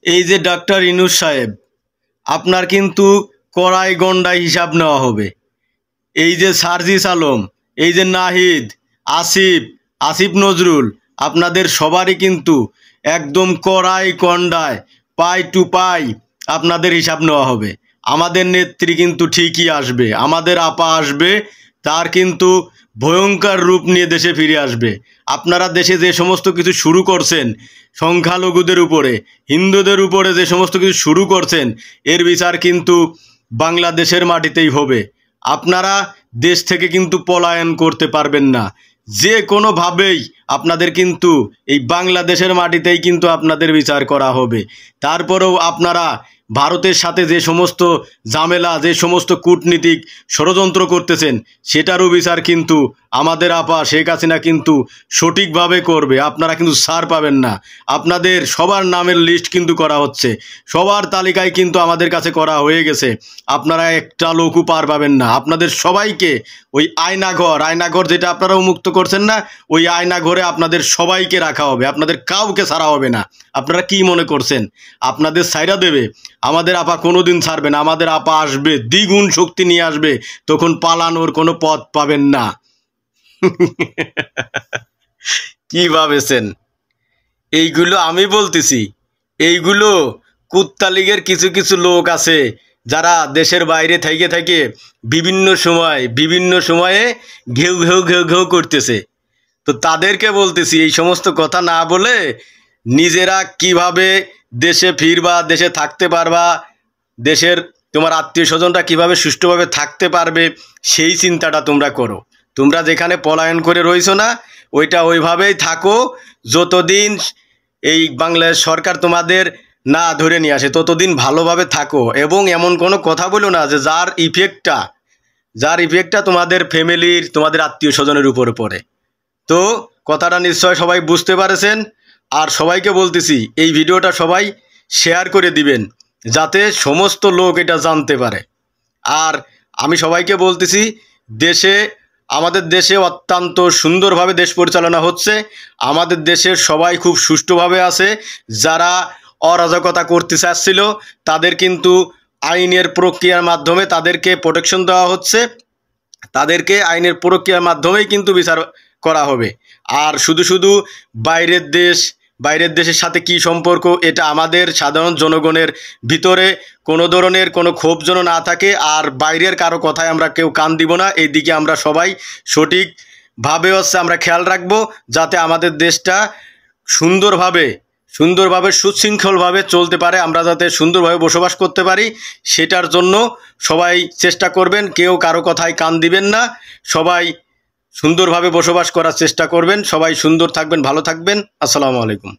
এই যে ডাক্তার ইউনূস সাহেব, আপনার কিন্তু কড়াই গন্ডায় হিসাব নেওয়া হবে। এই যে সার্জিস আলম, এই যে নাহিদ, আসিফ আসিফ নজরুল, আপনাদের সবারই কিন্তু একদম কড়াই গন্ডায় পাই টু পাই আপনাদের হিসাব নেওয়া হবে। আমাদের নেত্রী কিন্তু ঠিকই আসবে, আমাদের আপা আসবে, তার কিন্তু ভয়ঙ্কর রূপ নিয়ে দেশে ফিরে আসবে। আপনারা দেশে যে সমস্ত কিছু শুরু করছেন, সংখ্যালঘুদের উপরে, হিন্দুদের উপরে যে সমস্ত কিছু শুরু করছেন, এর বিচার কিন্তু বাংলাদেশের মাটিতেই হবে। আপনারা দেশ থেকে কিন্তু পলায়ন করতে পারবেন না, যে কোনোভাবেই আপনাদের কিন্তু এই বাংলাদেশের মাটিতেই কিন্তু আপনাদের বিচার করা হবে। তারপরেও আপনারা ভারতের সাথে যে সমস্ত ঝামেলা, যে সমস্ত কূটনীতিক ষড়যন্ত্র করতেছেন, সেটারও বিচার কিন্তু আমাদের আপা শেখ হাসিনা কিন্তু সঠিকভাবে করবে। আপনারা কিন্তু ছাড় পাবেন না। আপনাদের সবার নামের লিস্ট কিন্তু করা হচ্ছে, সবার তালিকায় কিন্তু আমাদের কাছে করা হয়ে গেছে। আপনারা একটা লোকও পার পাবেন না। আপনাদের সবাইকে ওই আয়নাঘর যেটা আপনারা উন্মুক্ত করছেন না, ওই আয়নাঘরে আপনাদের সবাইকে রাখা হবে, আপনাদের কাউকে ছাড়া হবে না। আপনারা কি মনে করছেন আপনাদের ছাইরা দেবে? আমাদের আপা কোনোদিন ছাড়বে না। আমাদের আপা আসবে, দ্বিগুণ শক্তি নিয়ে আসবে, তখন পালানোর কোনো পথ পাবেন না। কি ভাবেছেন? এইগুলো আমি বলতেছি, এইগুলো কুত্তা লীগের কিছু কিছু লোক আছে যারা দেশের বাইরে থেকে থেকে বিভিন্ন সময়ে ঘেউ ঘেউ ঘেউ ঘেউ করতেছে। তো তাদেরকে বলতেছি, এই সমস্ত কথা না বলে নিজেরা কিভাবে দেশে ফিরবা, দেশে থাকতে পারবা, দেশের তোমার আত্মীয় স্বজনরা কীভাবে সুষ্ঠুভাবে থাকতে পারবে, সেই চিন্তাটা তোমরা করো। তোমরা যেখানে পলায়ন করে রইছো না, ওইটা ওইভাবেই থাকো যতদিন এই বাংলাদেশ সরকার তোমাদের না ধরে নিয়ে আসে, ততদিন ভালোভাবে থাকো। এবং এমন কোনো কথা বলো না যে যার ইফেক্টটা তোমাদের ফ্যামিলির, তোমাদের আত্মীয় স্বজনের উপরে পড়ে। তো কথাটা নিশ্চয় সবাই বুঝতে পারছেন। আর সবাইকে বলতেছি, এই ভিডিওটা সবাই শেয়ার করে দিবেন, যাতে সমস্ত লোক এটা জানতে পারে। আর আমি সবাইকে বলতেছি, আমাদের দেশে অত্যন্ত সুন্দরভাবে দেশ পরিচালনা হচ্ছে। আমাদের দেশের সবাই খুব সুষ্ঠুভাবে আছে। যারা অরাজকতা করতে চাচ্ছিল, তাদের কিন্তু আইনের প্রক্রিয়ার মাধ্যমে তাদেরকে প্রোটেকশন দেওয়া হচ্ছে, তাদেরকে আইনের প্রক্রিয়ার মাধ্যমেই কিন্তু বিচার করা হবে। আর শুধু বাইরের দেশের সাথে কি সম্পর্ক, এটা আমাদের সাধারণ জনগণের ভিতরে কোনো ধরনের কোনো ক্ষোভ যেন না থাকে। আর বাইরের কারো কথায় আমরা কেউ কান দিব না। এই দিকে আমরা সবাই সঠিকভাবে আমরা খেয়াল রাখবো, যাতে আমাদের দেশটা সুন্দরভাবে সুশৃঙ্খলভাবে চলতে পারে, আমরা যাতে সুন্দরভাবে বসবাস করতে পারি, সেটার জন্য সবাই চেষ্টা করবেন। কেউ কারো কথায় কান দিবেন না, সবাই সুন্দরভাবে বসবাস করার চেষ্টা করবেন। সবাই সুন্দর থাকবেন, ভালো থাকবেন। আসসালামু আলাইকুম।